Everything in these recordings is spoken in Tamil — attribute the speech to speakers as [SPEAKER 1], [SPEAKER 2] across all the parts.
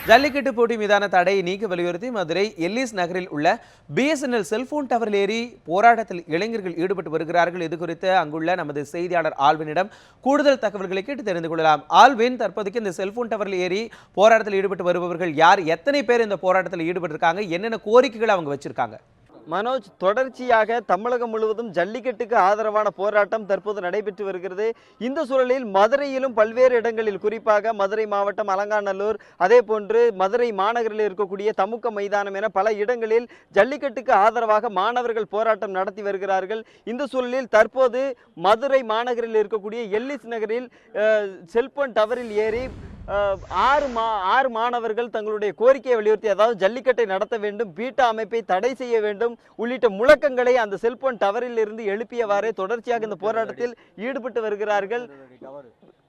[SPEAKER 1] ஜல்லிக்கட்டு போட்டி மீதான தடையை நீக்க வலியுறுத்தி மதுரை எல்லிஸ் நகரில் உள்ள பிஎஸ்என்எல் செல்போன் டவரில் ஏறி போராட்டத்தில் இளைஞர்கள் ஈடுபட்டு வருகிறார்கள். இது குறித்து அங்குள்ள நமது செய்தியாளர் ஆல்வினிடம் கூடுதல் தகவல்களை கேட்டு தெரிந்து கொள்ளலாம். ஆல்வின், தற்போதைக்கு இந்த செல்போன் டவரில் ஏறி போராட்டத்தில் ஈடுபட்டு வருபவர்கள் யார், எத்தனை பேர் இந்த போராட்டத்தில் ஈடுபட்டு இருக்காங்க, என்னென்ன கோரிக்கைகள் அவங்க வச்சிருக்காங்க?
[SPEAKER 2] மனோஜ், தொடர்ச்சியாக தமிழகம் முழுவதும் ஜல்லிக்கட்டுக்கு ஆதரவான போராட்டம் தற்போது நடைபெற்று வருகிறது. இந்த சூழலில் மதுரையிலும் பல்வேறு இடங்களில், குறிப்பாக மதுரை மாவட்டம் அலங்காநல்லூர், அதே போன்று மதுரை மாநகரில் இருக்கக்கூடிய தமுக்க மைதானம் என பல இடங்களில் ஜல்லிக்கட்டுக்கு ஆதரவாக மாணவர்கள் போராட்டம் நடத்தி வருகிறார்கள். இந்த சூழலில் தற்போது மதுரை மாநகரில் இருக்கக்கூடிய எல்லிஸ் நகரில் செல்போன் டவரில் ஏறி ஆறு மாணவர்கள் தங்களுடைய கோரிக்கையை வலியுறுத்தி, அதாவது ஜல்லிக்கட்டை நடத்த வேண்டும், பீட்டா அமைப்பை தடை செய்ய வேண்டும் உள்ளிட்ட முழக்கங்களை அந்த செல்போன் டவரில் இருந்து எழுப்பியவாறே தொடர்ச்சியாக இந்த போராட்டத்தில் ஈடுபட்டு வருகிறார்கள்.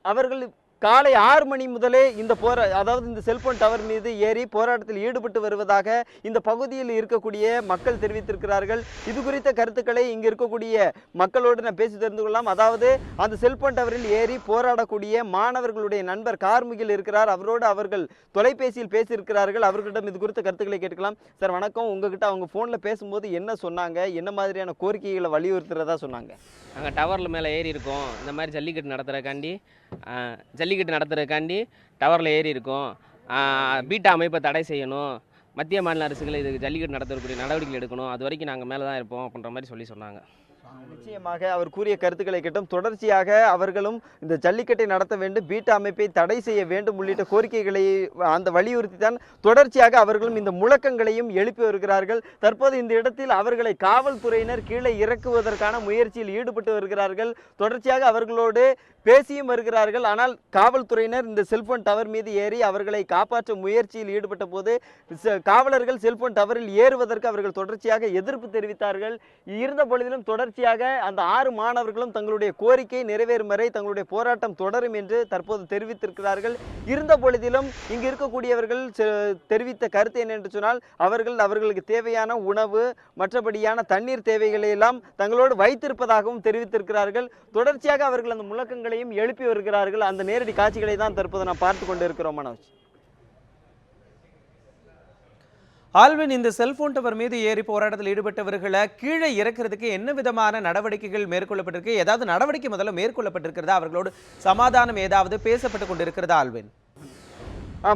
[SPEAKER 2] அவர்கள் காலை 6 மணி முதலே இந்த செல்போன் டவர் மீது ஏறி போராட்டத்தில் ஈடுபட்டு வருவதாக இந்த பகுதியில் இருக்கக்கூடிய மக்கள் தெரிவித்திருக்கிறார்கள். இது குறித்த கருத்துக்களை இங்கு இருக்கக்கூடிய மக்களோடு நான் பேசி தெரிந்து கொள்ளலாம். அதாவது அந்த செல்போன் டவரில் ஏறி போராடக்கூடிய மாணவர்களுடைய நண்பர் கார்முகில் இருக்கிறார். அவரோடு அவர்கள் தொலைபேசியில் பேசியிருக்கிறார்கள். அவர்களிடம் இது குறித்த கருத்துக்களை கேட்கலாம். சார் வணக்கம். உங்ககிட்ட அவங்க போனில் பேசும்போது என்ன சொன்னாங்க, என்ன மாதிரியான கோரிக்கைகளை வலியுறுத்துறதா சொன்னாங்க?
[SPEAKER 3] நாங்கள் டவரில் மேலே ஏறி இருக்கோம், இந்த மாதிரி ஜல்லிக்கட்டு நடத்துறதுக்காண்டி டவரில் ஏறி இருக்கோம். பீட்டா அமைப்பை தடை செய்யணும், மத்திய மாநில அரசுகள் இதுக்கு ஜல்லிக்கட்டு நடத்தக்கூடிய நடவடிக்கை எடுக்கணும், அது வரைக்கும் நாங்கள் மேலே தான் இருப்போம் அப்படின்ற மாதிரி சொன்னாங்க.
[SPEAKER 2] நிச்சயமாக அவர் கூறிய கருத்துக்களை கேட்டும் தொடர்ச்சியாக அவர்களும் இந்த ஜல்லிக்கட்டை நடத்த வேண்டும், பீட்டா அமைப்பை தடை செய்ய வேண்டும் உள்ளிட்ட கோரிக்கைகளை அந்த வலியுறுத்தி தான் தொடர்ச்சியாக அவர்களும் இந்த முழக்கங்களையும் எழுப்பி வருகிறார்கள். தற்போது இந்த இடத்தில் அவர்களை காவல்துறையினர் கீழே இறக்குவதற்கான முயற்சியில் ஈடுபட்டு வருகிறார்கள். தொடர்ச்சியாக அவர்களோடு பேசியும் வருகிறார்கள். ஆனால் காவல்துறையினர் இந்த செல்போன் டவர் மீது ஏறி அவர்களை காப்பாற்றும் முயற்சியில் ஈடுபட்ட போது காவலர்கள் செல்போன் டவரில் ஏறுவதற்கு அவர்கள் தொடர்ச்சியாக எதிர்ப்பு தெரிவித்தார்கள். இருந்த பொழுதிலும் தொடர்ச்சியாக அந்த 6 மாணவர்களும் தங்களுடைய கோரிக்கை நிறைவேறும் வரை தங்களுடைய போராட்டம் தொடரும் என்று தற்போது தெரிவித்திருக்கிறார்கள். இருந்த பொழுதிலும் இங்கு இருக்கக்கூடியவர்கள் தெரிவித்த கருத்து என்ன என்று சொன்னால், அவர்களுக்கு தேவையான உணவு, மற்றபடியான தண்ணீர் தேவைகளை எல்லாம் தங்களோடு வைத்திருப்பதாகவும் தெரிவித்திருக்கிறார்கள். தொடர்ச்சியாக அவர்கள் அந்த முழக்கங்களையும் எழுப்பி வருகிறார்கள். அந்த நேரடி காட்சிகளை தான் தற்போது நாம் பார்த்து கொண்டிருக்கிறோம். மனோஜ்,
[SPEAKER 1] ஆல்வின், இந்த செல்போன் டவர் மீது ஏறி போராட்டத்தில் ஈடுபட்டவர்களை கீழே இறக்கிறதுக்கு என்ன விதமான நடவடிக்கைகள் மேற்கொள்ளப்பட்டிருக்கு? ஏதாவது நடவடிக்கை முதல்ல மேற்கொள்ளப்பட்டிருக்கிறதா? அவர்களோடு சமாதானம் ஏதாவது பேசப்பட்டு கொண்டிருக்கிறதா ஆல்வின்?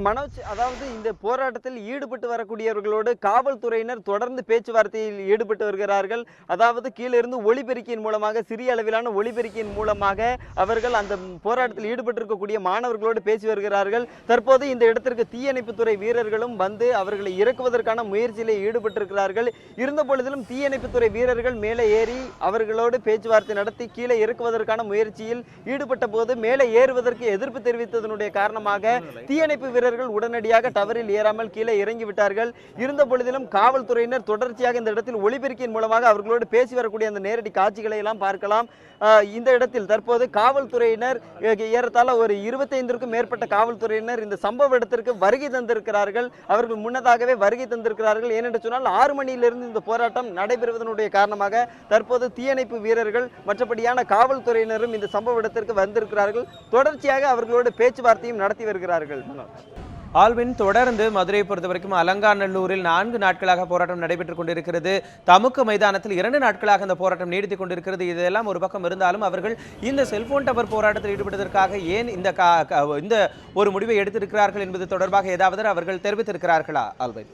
[SPEAKER 2] மனோஜ், அதாவது இந்த போராட்டத்தில் ஈடுபட்டு வரக்கூடியவர்களோடு காவல்துறையினர் தொடர்ந்து பேச்சுவார்த்தையில் ஈடுபட்டு வருகிறார்கள். அதாவது கீழிருந்து ஒளிபெருக்கியின் மூலமாக, சிறிய அளவிலான ஒளிபெருக்கியின் மூலமாக அவர்கள் அந்த போராட்டத்தில் ஈடுபட்டிருக்கக்கூடிய மாணவர்களோடு பேசி வருகிறார்கள். தற்போது இந்த இடத்திற்கு தீயணைப்புத்துறை வீரர்களும் வந்து அவர்களை இறக்குவதற்கான முயற்சியில் ஈடுபட்டிருக்கிறார்கள். இருந்த பொழுதிலும் தீயணைப்புத்துறை வீரர்கள் மேலே ஏறி அவர்களோடு பேச்சுவார்த்தை நடத்தி கீழே இறக்குவதற்கான முயற்சியில் ஈடுபட்ட போது மேலே ஏறுவதற்கு எதிர்ப்பு தெரிவித்ததனுடைய காரணமாக தீயணைப்பு வீரர்கள் உடனடியாக டவரில் ஏறாமல் கீழே இறங்கிவிட்டார்கள். இருந்த பொழுதிலும் காவல்துறையினர் தொடர்ச்சியாக இந்த இடத்தில் ஒளிபெருக்கியின் மூலமாக அவர்களோடு பேசி வரக்கூடிய அந்த நேரடி காட்சிகளை எல்லாம் பார்க்கலாம். இந்த இடத்தில் தற்போது காவல்துறையினர் ஏறத்தாழ ஒரு 25க்கும் மேற்பட்ட காவல்துறையினர் இந்த சம்பவ இடத்திற்கு வருகை தந்திருக்கிறார்கள். அவர்கள் முன்னதாகவே வருகை தந்திருக்கிறார்கள். ஏனென்று சொன்னால் 6 மணியிலிருந்து இந்த போராட்டம் நடைபெறுவதனுடைய காரணமாக தற்போது தீயணைப்பு வீரர்கள் மற்றபடியான காவல்துறையினரும் இந்த சம்பவ இடத்திற்கு வந்திருக்கிறார்கள். தொடர்ச்சியாக அவர்களோடு பேச்சுவார்த்தையும் நடத்தி வருகிறார்கள்.
[SPEAKER 1] ஆல்வின், தொடர்ந்து மதுரையை பொறுத்தவரைக்கும் அலங்காநல்லூரில் 4 நாட்களாக போராட்டம் நடைபெற்றுக் கொண்டிருக்கிறது. தமுக்க மைதானத்தில் 2 நாட்களாக இந்த போராட்டம் நீடித்துக் கொண்டிருக்கிறது. இதெல்லாம் ஒரு பக்கம் இருந்தாலும் அவர்கள் இந்த செல்போன் டவர் போராட்டத்தில் ஈடுபடுவதற்காக ஏன் இந்த ஒரு முடிவை எடுத்திருக்கிறார்கள் என்பது தொடர்பாக ஏதாவது அவர்கள் தெரிவித்திருக்கிறார்களா ஆல்வின்?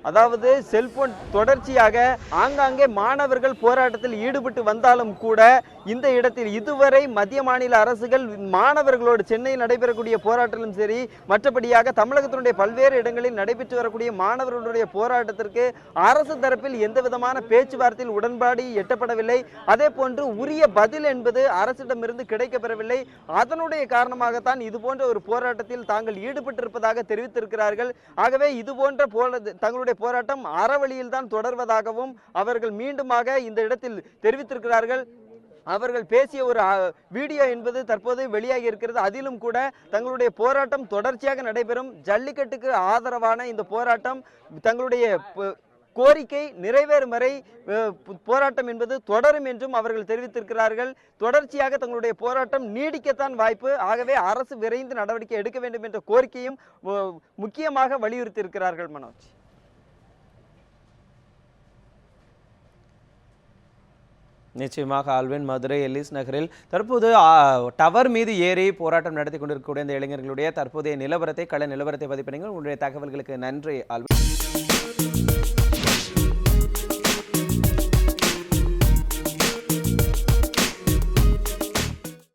[SPEAKER 2] அதாவது செல்போன் தொடர்ச்சியாக ஆங்காங்கே மாணவர்கள் போராட்டத்தில் ஈடுபட்டு வந்தாலும் கூட இந்த இடத்தில் இதுவரை மத்திய மாநில அரசுகள் மாணவர்களோடு சென்னையில் நடைபெறக்கூடிய போராட்டத்திலும் சரி, மற்றபடியாக தமிழகத்தினுடைய பல்வேறு இடங்களில் நடைபெற்று வரக்கூடிய மாணவர்களுடைய போராட்டத்திற்கு அரசு தரப்பில் எந்த விதமான பேச்சுவார்த்தையில் உடன்பாடு எட்டப்படவில்லை. அதே போன்று உரிய பதில் என்பது அரசிடமிருந்து கிடைக்கப்பெறவில்லை. அதனுடைய காரணமாகத்தான் இது போன்ற ஒரு போராட்டத்தில் தாங்கள் ஈடுபட்டிருப்பதாக தெரிவித்திருக்கிறார்கள். ஆகவே இது போன்ற தங்களுடைய போராட்டம் அறவழியில் தான் தொடர்வதாகவும் அவர்கள் மீண்டுமாக இந்த இடத்தில் தெரிவித்திருக்கிறார்கள். அவர்கள் பேசிய ஒரு வீடியோ என்பது தற்போது வெளியாகி இருக்கிறது. அதிலும் கூட தங்களுடைய போராட்டம் தொடர்ச்சியாக நடைபெறும், ஜல்லிக்கட்டுக்கு ஆதரவான இந்த போராட்டம் தங்களுடைய கோரிக்கை நிறைவேறும் வரை போராட்டம் என்பது தொடரும் என்றும் அவர்கள் தெரிவித்திருக்கிறார்கள். தொடர்ச்சியாக தங்களுடைய போராட்டம் நீடிக்கத்தான் வாய்ப்பு. ஆகவே அரசு விரைந்து நடவடிக்கை எடுக்க வேண்டும் என்ற கோரிக்கையும் முக்கியமாக வலியுறுத்தி இருக்கிறார்கள். மனோஜ்,
[SPEAKER 1] நிச்சயமாக ஆல்வின், மதுரை எல்லிஸ் நகரில் தற்போது டவர் மீது ஏறி போராட்டம் நடத்தி கொண்டிருக்கக்கூடிய இந்த இளைஞர்களுடைய தற்போதைய நிலவரத்தை, கள நிலவரத்தை பதிப்பினீங்க. உங்களுடைய தகவல்களுக்கு நன்றி ஆல்வின்.